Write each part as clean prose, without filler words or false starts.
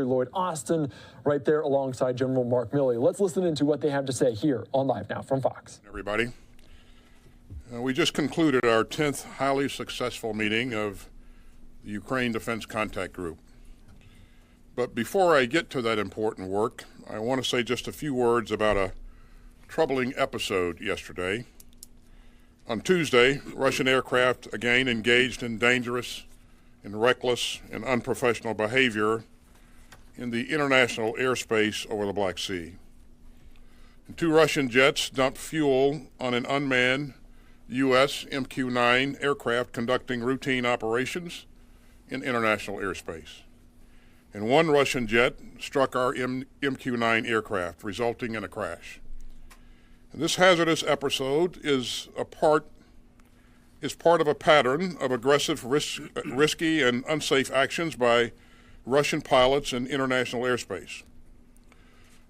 Lloyd Austin right there alongside General Mark Milley. Let's listen into what they have to say here on Live Now from Fox. Everybody, we just concluded our 10th highly successful meeting of the Ukraine Defense Contact Group. But before I get to that important work, I want to say just a few words about a troubling episode yesterday. On Tuesday, Russian aircraft again engaged in dangerous and reckless and unprofessional behavior in the international airspace over the Black Sea. And 2 Russian jets dumped fuel on an unmanned U.S. MQ-9 aircraft conducting routine operations in international airspace. And 1 Russian jet struck our MQ-9 aircraft, resulting in a crash. And this hazardous episode is part of a pattern of aggressive, risky, and unsafe actions by Russian pilots in international airspace.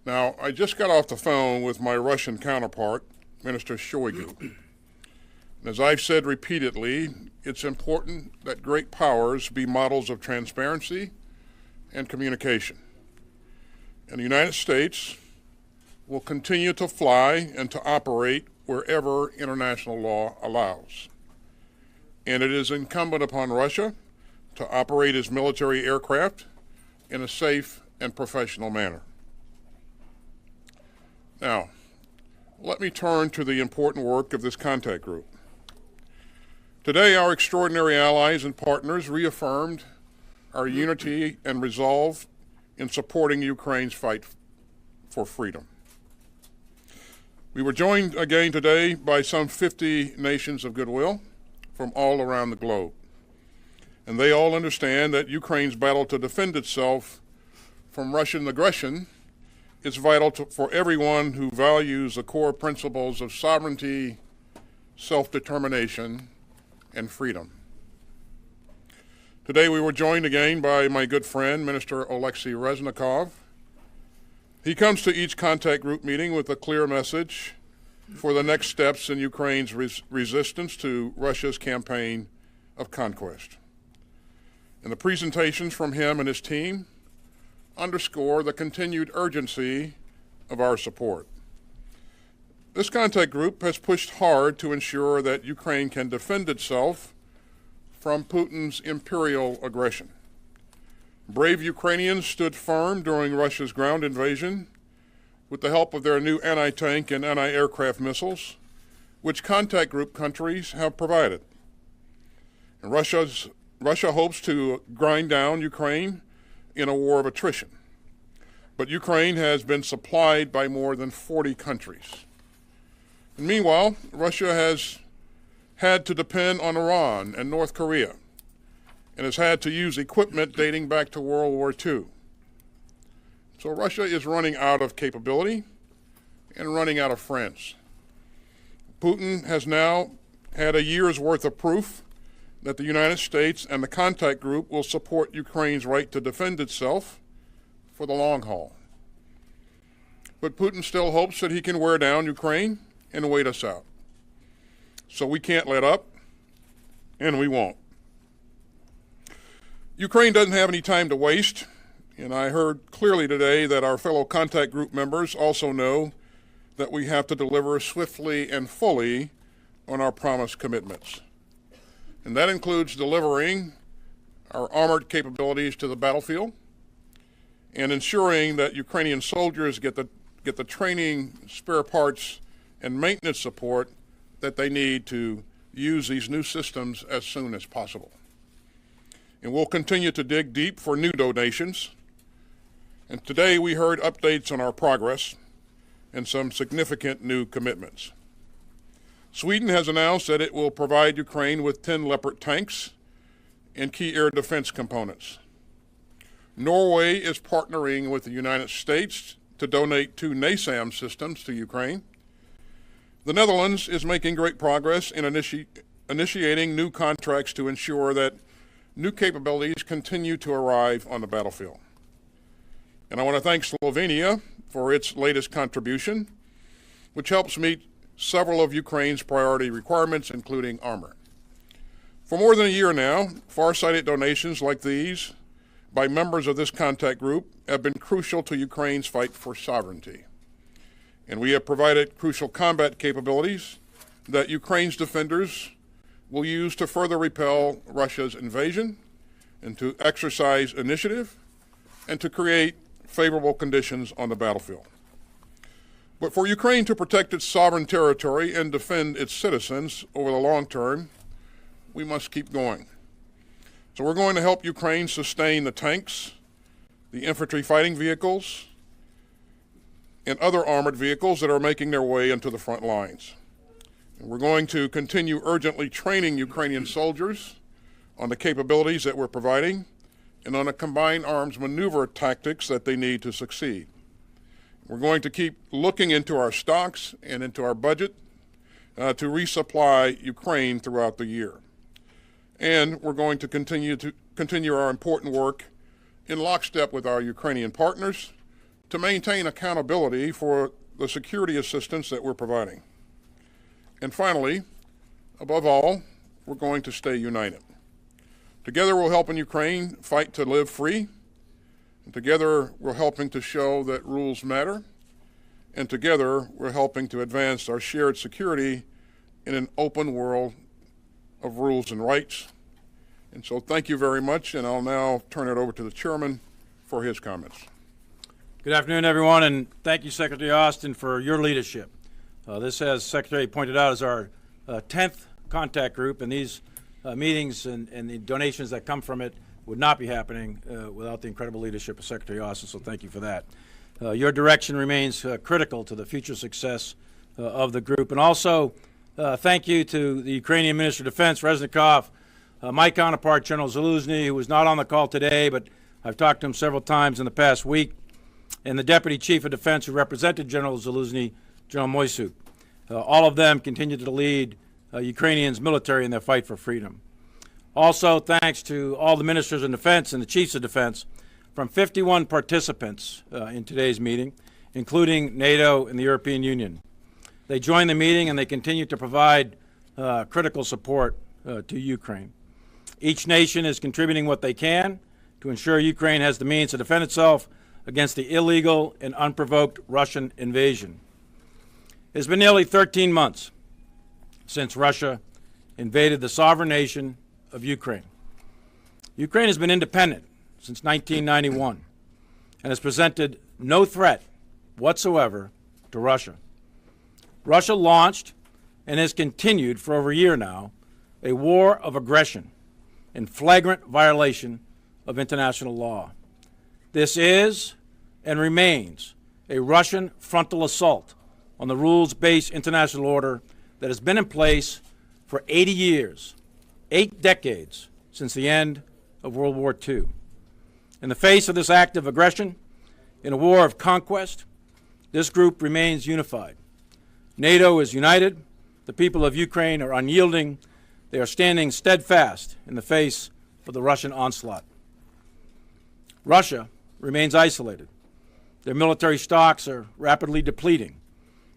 Now, I just got off the phone with my Russian counterpart, Minister Shoigu. And as I've said repeatedly, it's important that great powers be models of transparency and communication. And the United States will continue to fly and to operate wherever international law allows. And it is incumbent upon Russia to operate its military aircraft in a safe and professional manner. Now, let me turn to the important work of this contact group. Today, our extraordinary allies and partners reaffirmed our unity and resolve in supporting Ukraine's fight for freedom. We were joined again today by some 50 nations of goodwill from all around the globe. And they all understand that Ukraine's battle to defend itself from Russian aggression is vital for everyone who values the core principles of sovereignty, self-determination, and freedom. Today we were joined again by my good friend, Minister Oleksiy Reznikov. He comes to each contact group meeting with a clear message for the next steps in Ukraine's resistance to Russia's campaign of conquest. And the presentations from him and his team underscore the continued urgency of our support. This contact group has pushed hard to ensure that Ukraine can defend itself from Putin's imperial aggression. Brave Ukrainians stood firm during Russia's ground invasion with the help of their new anti-tank and anti-aircraft missiles, which contact group countries have provided. And Russia hopes to grind down Ukraine in a war of attrition. But Ukraine has been supplied by more than 40 countries. And meanwhile, Russia has had to depend on Iran and North Korea and has had to use equipment dating back to World War II. So Russia is running out of capability and running out of friends. Putin has now had a year's worth of proof that the United States and the contact group will support Ukraine's right to defend itself for the long haul. But Putin still hopes that he can wear down Ukraine and wait us out. So we can't let up, and we won't. Ukraine doesn't have any time to waste, and I heard clearly today that our fellow contact group members also know that we have to deliver swiftly and fully on our promised commitments. And that includes delivering our armored capabilities to the battlefield and ensuring that Ukrainian soldiers get the training, spare parts, and maintenance support that they need to use these new systems as soon as possible. And we'll continue to dig deep for new donations. And today we heard updates on our progress and some significant new commitments. Sweden has announced that it will provide Ukraine with 10 Leopard tanks and key air defense components. Norway is partnering with the United States to donate 2 NASAM systems to Ukraine. The Netherlands is making great progress in initiating new contracts to ensure that new capabilities continue to arrive on the battlefield. And I want to thank Slovenia for its latest contribution, which helps meet several of Ukraine's priority requirements, including armor. For more than a year now, far-sighted donations like these by members of this contact group have been crucial to Ukraine's fight for sovereignty. And we have provided crucial combat capabilities that Ukraine's defenders will use to further repel Russia's invasion and to exercise initiative and to create favorable conditions on the battlefield. But for Ukraine to protect its sovereign territory and defend its citizens over the long term, we must keep going. So we're going to help Ukraine sustain the tanks, the infantry fighting vehicles, and other armored vehicles that are making their way into the front lines. And we're going to continue urgently training Ukrainian soldiers on the capabilities that we're providing and on the combined arms maneuver tactics that they need to succeed. We're going to keep looking into our stocks and into our budget to resupply Ukraine throughout the year. And we're going to continue our important work in lockstep with our Ukrainian partners to maintain accountability for the security assistance that we're providing. And finally, above all, we're going to stay united. Together we're helping Ukraine fight to live free, and together we're helping to show that rules matter, and together we're helping to advance our shared security in an open world of rules and rights. And so thank you very much, and I'll now turn it over to the chairman for his comments. Good afternoon, everyone, and thank you, Secretary Austin, for your leadership. This, as Secretary pointed out, is our 10th contact group, and these meetings and the donations that come from it would not be happening without the incredible leadership of Secretary Austin, so thank you for that. Your direction remains critical to the future success of the group. And also, thank you to the Ukrainian Minister of Defense, Reznikov, my counterpart, General Zaluzny, who was not on the call today, but I've talked to him several times in the past week, and the Deputy Chief of Defense who represented General Zaluzny, General Moisuk. All of them continue to lead Ukrainians' military in their fight for freedom. Also, thanks to all the ministers of defense and the chiefs of defense from 51 participants in today's meeting, including NATO and the European Union. They joined the meeting and they continue to provide critical support to Ukraine. Each nation is contributing what they can to ensure Ukraine has the means to defend itself against the illegal and unprovoked Russian invasion. It's been nearly 13 months since Russia invaded the sovereign nation of Ukraine. Ukraine has been independent since 1991 and has presented no threat whatsoever to Russia. Russia launched and has continued for over a year now a war of aggression in flagrant violation of international law. This is and remains a Russian frontal assault on the rules-based international order that has been in place for 80 years, 8 decades since the end of World War II. In the face of this act of aggression, in a war of conquest, this group remains unified. NATO is united. The people of Ukraine are unyielding. They are standing steadfast in the face of the Russian onslaught. Russia remains isolated. Their military stocks are rapidly depleting.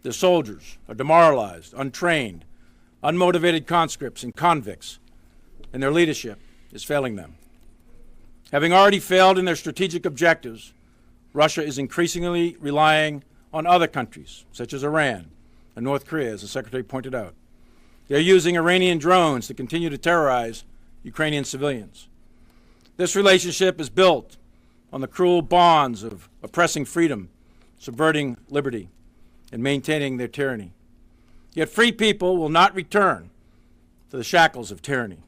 Their soldiers are demoralized, untrained, unmotivated conscripts and convicts, and their leadership is failing them. Having already failed in their strategic objectives, Russia is increasingly relying on other countries, such as Iran and North Korea, as the Secretary pointed out. They're using Iranian drones to continue to terrorize Ukrainian civilians. This relationship is built on the cruel bonds of oppressing freedom, subverting liberty, and maintaining their tyranny. Yet free people will not return to the shackles of tyranny.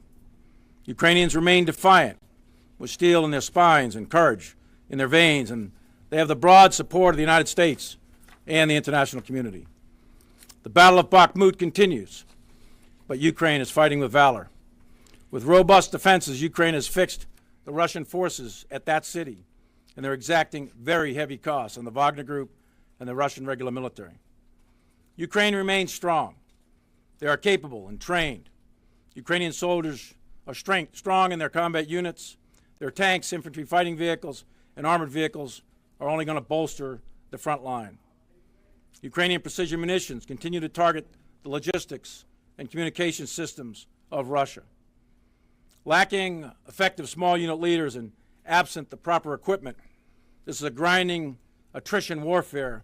Ukrainians remain defiant, with steel in their spines and courage in their veins, and they have the broad support of the United States and the international community. The Battle of Bakhmut continues, but Ukraine is fighting with valor. With robust defenses, Ukraine has fixed the Russian forces at that city, and they're exacting very heavy costs on the Wagner Group and the Russian regular military. Ukraine remains strong. They are capable and trained. Ukrainian soldiers are strong in their combat units. Their tanks, infantry fighting vehicles, and armored vehicles are only going to bolster the front line. Ukrainian precision munitions continue to target the logistics and communication systems of Russia. Lacking effective small unit leaders and absent the proper equipment. This is a grinding attrition warfare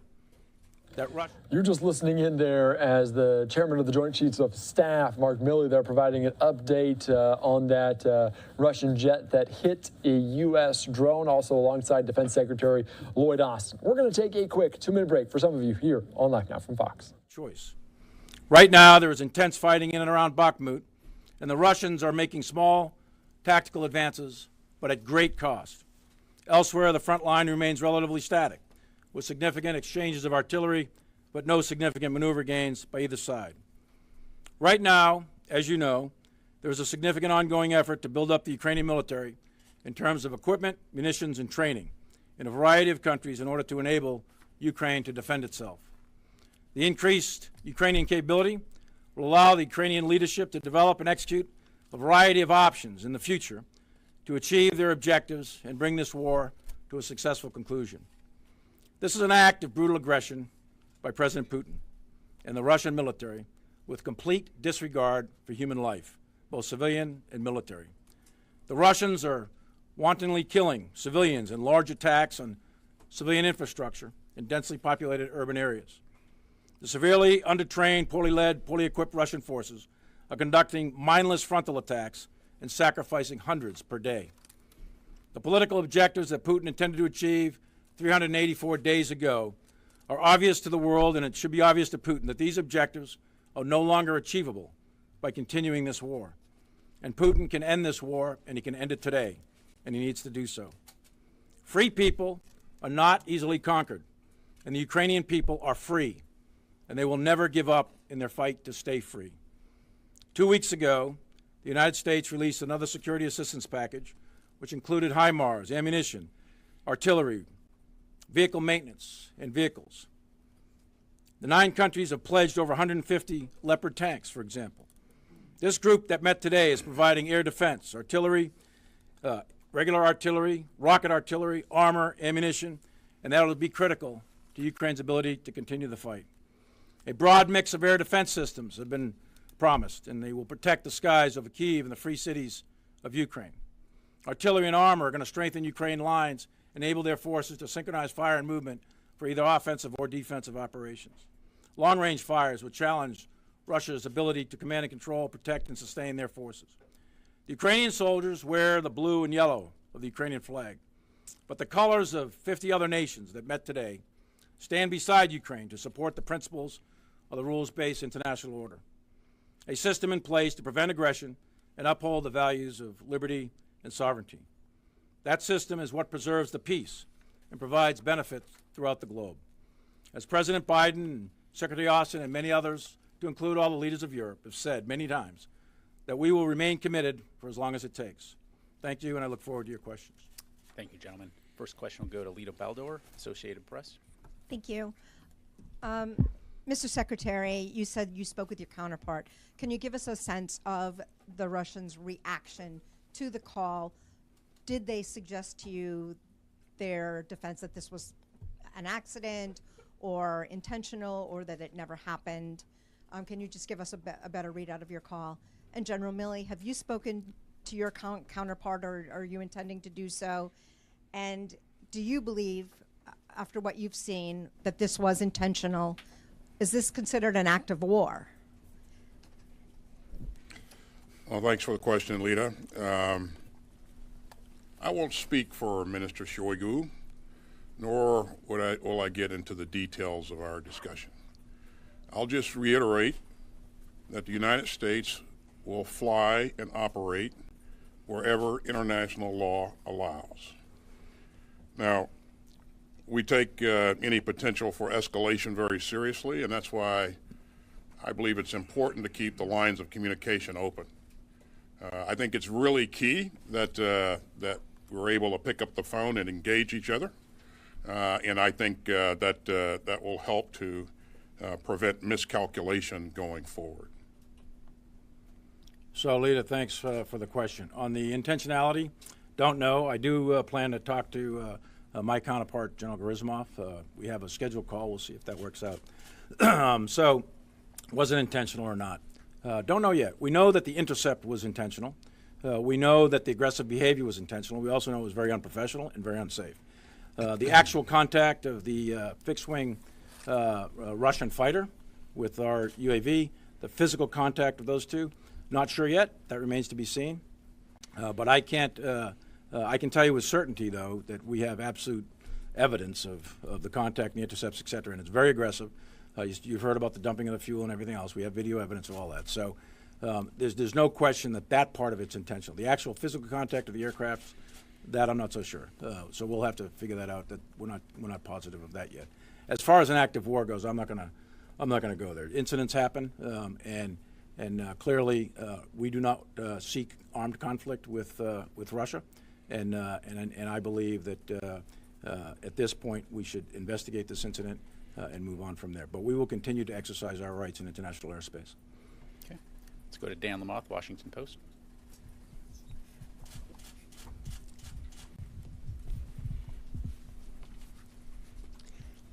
that Russia... You're just listening in there as the chairman of the Joint Chiefs of Staff, Mark Milley, there providing an update on that Russian jet that hit a U.S. drone, also alongside Defense Secretary Lloyd Austin. We're going to take a quick 2-minute break for some of you here on LiveNOW from Fox. Choice. Right now, there is intense fighting in and around Bakhmut, and the Russians are making small tactical advances, but at great cost. Elsewhere, the front line remains relatively static, with significant exchanges of artillery, but no significant maneuver gains by either side. Right now, as you know, there is a significant ongoing effort to build up the Ukrainian military in terms of equipment, munitions, and training in a variety of countries in order to enable Ukraine to defend itself. The increased Ukrainian capability will allow the Ukrainian leadership to develop and execute a variety of options in the future to achieve their objectives and bring this war to a successful conclusion. This is an act of brutal aggression by President Putin and the Russian military with complete disregard for human life, both civilian and military. The Russians are wantonly killing civilians in large attacks on civilian infrastructure in densely populated urban areas. The severely undertrained, poorly led, poorly equipped Russian forces are conducting mindless frontal attacks and sacrificing hundreds per day. The political objectives that Putin intended to achieve 384 days ago are obvious to the world, and it should be obvious to Putin that these objectives are no longer achievable by continuing this war. And Putin can end this war, and he can end it today, and he needs to do so. Free people are not easily conquered, and the Ukrainian people are free, and they will never give up in their fight to stay free. 2 weeks ago, the United States released another security assistance package, which included HIMARS, ammunition, artillery, vehicle maintenance, and vehicles. The 9 countries have pledged over 150 Leopard tanks, for example. This group that met today is providing air defense, artillery, regular artillery, rocket artillery, armor, ammunition, and that will be critical to Ukraine's ability to continue the fight. A broad mix of air defense systems have been promised, and they will protect the skies over Kyiv and the free cities of Ukraine. Artillery and armor are going to strengthen Ukraine lines, enable their forces to synchronize fire and movement for either offensive or defensive operations. Long-range fires will challenge Russia's ability to command and control, protect, and sustain their forces. The Ukrainian soldiers wear the blue and yellow of the Ukrainian flag, but the colors of 50 other nations that met today stand beside Ukraine to support the principles of the rules-based international order, a system in place to prevent aggression and uphold the values of liberty and sovereignty. That system is what preserves the peace and provides benefit throughout the globe. As President Biden and Secretary Austin and many others, to include all the leaders of Europe, have said many times, that we will remain committed for as long as it takes. Thank you, and I look forward to your questions. Thank you, gentlemen. First question will go to Lita Baldor, Associated Press. Thank you. Mr. Secretary, you said you spoke with your counterpart. Can you give us a sense of the Russians' reaction to the call? Did they suggest to you their defense that this was an accident or intentional or that it never happened? Can you just give us a better readout of your call? And General Milley, have you spoken to your counterpart, or are you intending to do so? And do you believe, after what you've seen, that this was intentional? Is this considered an act of war? Well, thanks for the question, Lita. I won't speak for Minister Shoigu, nor will I get into the details of our discussion. I'll just reiterate that the United States will fly and operate wherever international law allows. Now, we take any potential for escalation very seriously, and that's why I believe it's important to keep the lines of communication open. I think it's really key that we're able to pick up the phone and engage each other, and I think that will help to prevent miscalculation going forward. So, Lita, thanks for the question. On the intentionality, don't know. I do plan to talk to my counterpart, General Gerasimov. We have a scheduled call. We'll see if that works out. So, was it intentional or not? Don't know yet. We know that the intercept was intentional. We know that the aggressive behavior was intentional. We also know it was very unprofessional and very unsafe. The actual contact of the fixed-wing Russian fighter with our UAV, the physical contact of those two, not sure yet. That remains to be seen. But I can't. I can tell you with certainty, though, that we have absolute evidence of the contact and the intercepts, et cetera, and it's very aggressive. You've heard about the dumping of the fuel and everything else. We have video evidence of all that. So there's no question that part of it's intentional. The actual physical contact of the aircraft, that I'm not so sure. So we'll have to figure that out. That we're not positive of that yet. As far as an active war goes, I'm not gonna go there. Incidents happen, and clearly we do not seek armed conflict with Russia, and I believe that at this point we should investigate this incident and move on from there. But we will continue to exercise our rights in international airspace. Okay. Let's go to Dan Lamothe, Washington Post.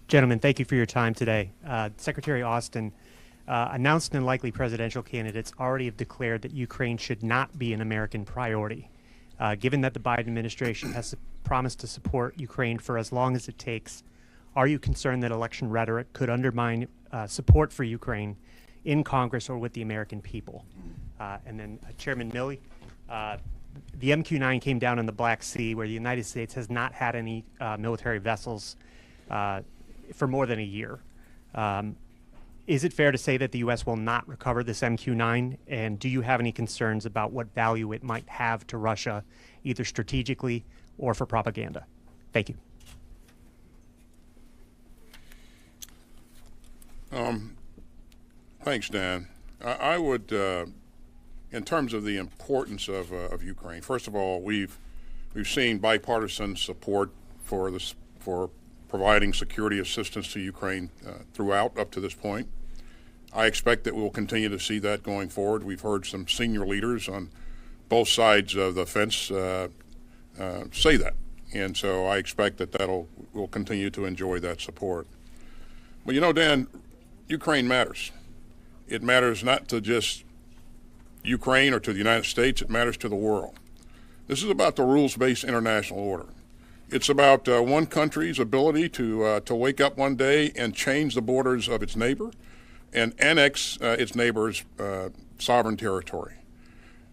Gentlemen, thank you for your time today. Secretary Austin, announced and likely presidential candidates already have declared that Ukraine should not be an American priority. Given that the Biden administration has promised to support Ukraine for as long as it takes, are you concerned that election rhetoric could undermine support for Ukraine in Congress or with the American people? And then Chairman Milley, the MQ-9 came down in the Black Sea, where the United States has not had any military vessels for more than a year. Is it fair to say that the U.S. will not recover this MQ-9? And do you have any concerns about what value it might have to Russia, either strategically or for propaganda? Thank you. Thanks, Dan. I would, in terms of the importance of Ukraine, first of all, we've seen bipartisan support for providing security assistance to Ukraine throughout up to this point. I expect that we'll continue to see that going forward. We've heard some senior leaders on both sides of the fence say that, and so I expect that we'll continue to enjoy that support. But you know, Dan, Ukraine matters. It matters not to just Ukraine or to the United States. It matters to the world. This is about the rules-based international order. It's about one country's ability to wake up one day and change the borders of its neighbor and annex its neighbor's sovereign territory.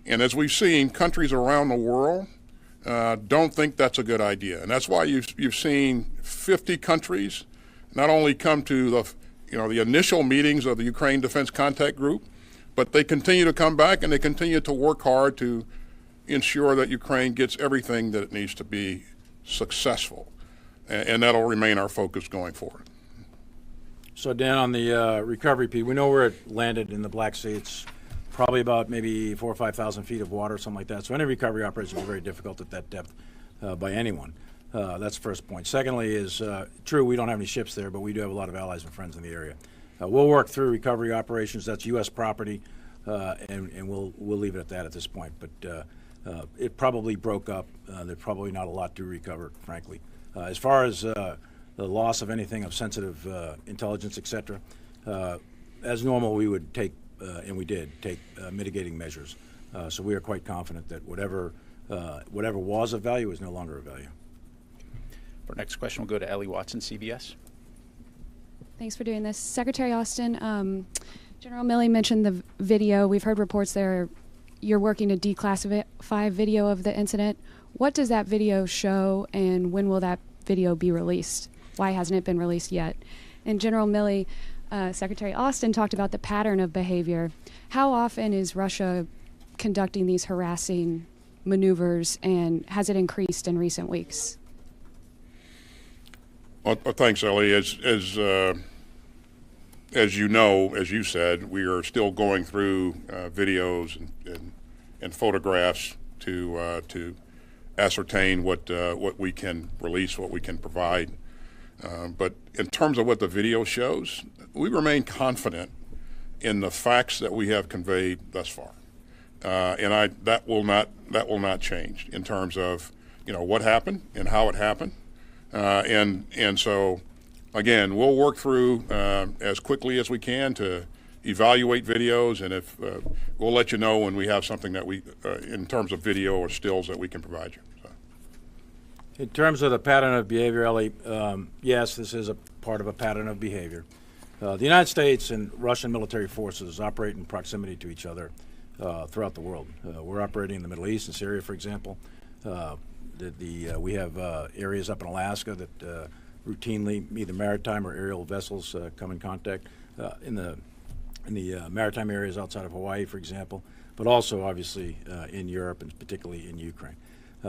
And as we've seen, countries around the world don't think that's a good idea. And that's why you've seen 50 countries not only come to the initial meetings of the Ukraine Defense Contact Group, but they continue to come back and they continue to work hard to ensure that Ukraine gets everything that it needs to be successful, and that'll remain our focus going forward. So Dan, on the recovery piece, we know where it landed in the Black Sea. It's probably about maybe 4,000 or 5,000 feet of water, something like that. So any recovery operation is very difficult at that depth by anyone. That's the first point. Secondly is, true, we don't have any ships there, but we do have a lot of allies and friends in the area. We'll work through recovery operations. That's U.S. property, and we'll leave it at that at this point. But it probably broke up. There's probably not a lot to recover, frankly. As far as the loss of anything of sensitive intelligence, et cetera, as normal, we would take, and we did, take mitigating measures. So we are quite confident that whatever was of value is no longer of value. Our next question will go to Ellie Watson, CBS. Thanks for doing this. Secretary Austin, General Milley mentioned the video. We've heard reports there you're working to declassify video of the incident. What does that video show, and when will that video be released? Why hasn't it been released yet? And General Milley, Secretary Austin talked about the pattern of behavior. How often is Russia conducting these harassing maneuvers, and has it increased in recent weeks? Well, thanks, Ellie. As you know, as you said, we are still going through videos and photographs to ascertain what we can release, what we can provide. But in terms of what the video shows, we remain confident in the facts that we have conveyed thus far, and that will not change in terms of what happened and how it happened, and so again, we'll work through as quickly as we can to evaluate videos, and if we'll let you know when we have something that we, in terms of video or stills, that we can provide you. So. In terms of the pattern of behavior, Ellie, yes, this is a part of a pattern of behavior. The United States and Russian military forces operate in proximity to each other throughout the world. We're operating in the Middle East, in Syria, for example. We have areas up in Alaska that routinely either maritime or aerial vessels come in contact in the maritime areas outside of Hawaii, for example, but also obviously in Europe and particularly in Ukraine.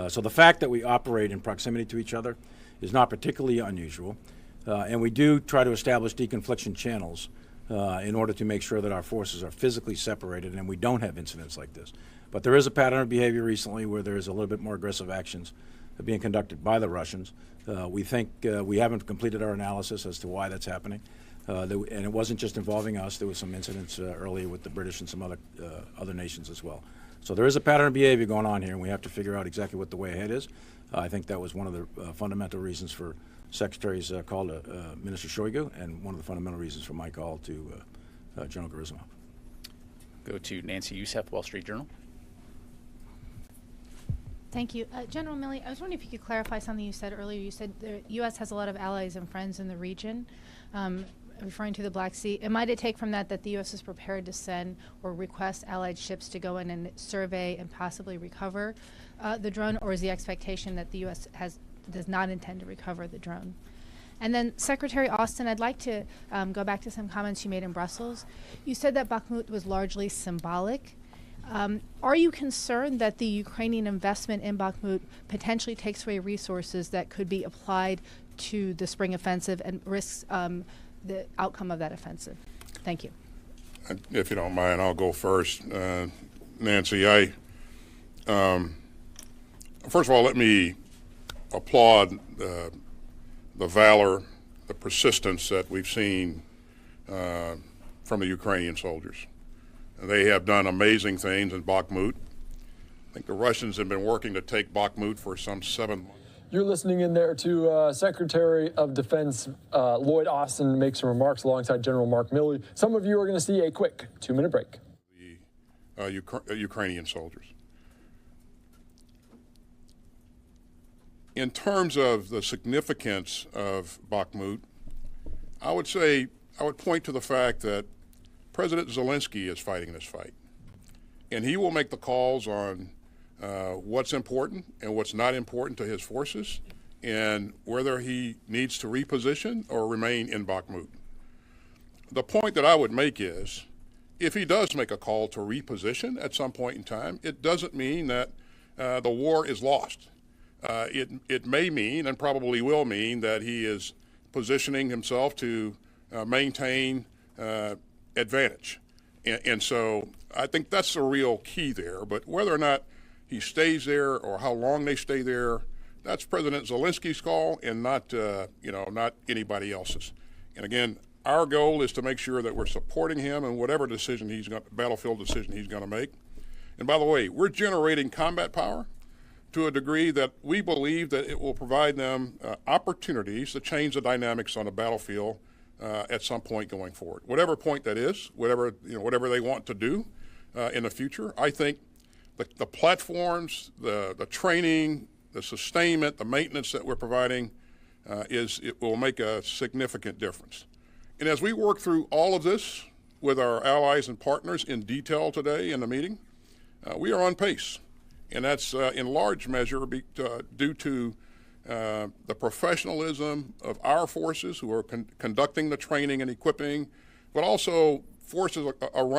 So the fact that we operate in proximity to each other is not particularly unusual, and we do try to establish deconfliction channels in order to make sure that our forces are physically separated and we don't have incidents like this. But there is a pattern of behavior recently where there is a little bit more aggressive actions being conducted by the Russians. We think we haven't completed our analysis as to why that's happening. And it wasn't just involving us. There was some incidents earlier with the British and some other nations as well. So there is a pattern of behavior going on here, and we have to figure out exactly what the way ahead is. I think that was one of the fundamental reasons for Secretary's call to Minister Shoigu, and one of the fundamental reasons for my call to General Gerasimov. Go to Nancy Youssef, Wall Street Journal. Thank you. General Milley, I was wondering if you could clarify something you said earlier. You said the U.S. has a lot of allies and friends in the region, referring to the Black Sea. And might it take from that the U.S. is prepared to send or request allied ships to go in and survey and possibly recover the drone, or is the expectation that the U.S. does not intend to recover the drone? And then, Secretary Austin, I'd like to go back to some comments you made in Brussels. You said that Bakhmut was largely symbolic. Are you concerned that the Ukrainian investment in Bakhmut potentially takes away resources that could be applied to the spring offensive and risks the outcome of that offensive? Thank you. If you don't mind, I'll go first. Nancy, first of all, let me applaud the valor, the persistence that we've seen from the Ukrainian soldiers. They have done amazing things in Bakhmut. I think the Russians have been working to take Bakhmut for some 7 months. You're listening in there to Secretary of Defense Lloyd Austin make some remarks alongside General Mark Milley. Some of you are going to see a quick 2-minute break. The Ukrainian soldiers. In terms of the significance of Bakhmut, I would point to the fact that President Zelensky is fighting this fight, and he will make the calls on what's important and what's not important to his forces, and whether he needs to reposition or remain in Bakhmut. The point that I would make is, if he does make a call to reposition at some point in time, it doesn't mean that the war is lost. It may mean, and probably will mean, that he is positioning himself to maintain advantage. And so I think that's the real key there. But whether or not he stays there or how long they stay there, that's President Zelensky's call, and not anybody else's. And again, our goal is to make sure that we're supporting him in whatever decision battlefield decision he's going to make. And by the way, we're generating combat power to a degree that we believe that it will provide them opportunities to change the dynamics on the battlefield at some point going forward. Whatever point that is, whatever they want to do in the future, I think the platforms, the training, the sustainment, the maintenance that we're providing, it will make a significant difference. And as we work through all of this with our allies and partners in detail today in the meeting, we are on pace. And that's in large measure due to the professionalism of our forces who are conducting the training and equipping, but also forces around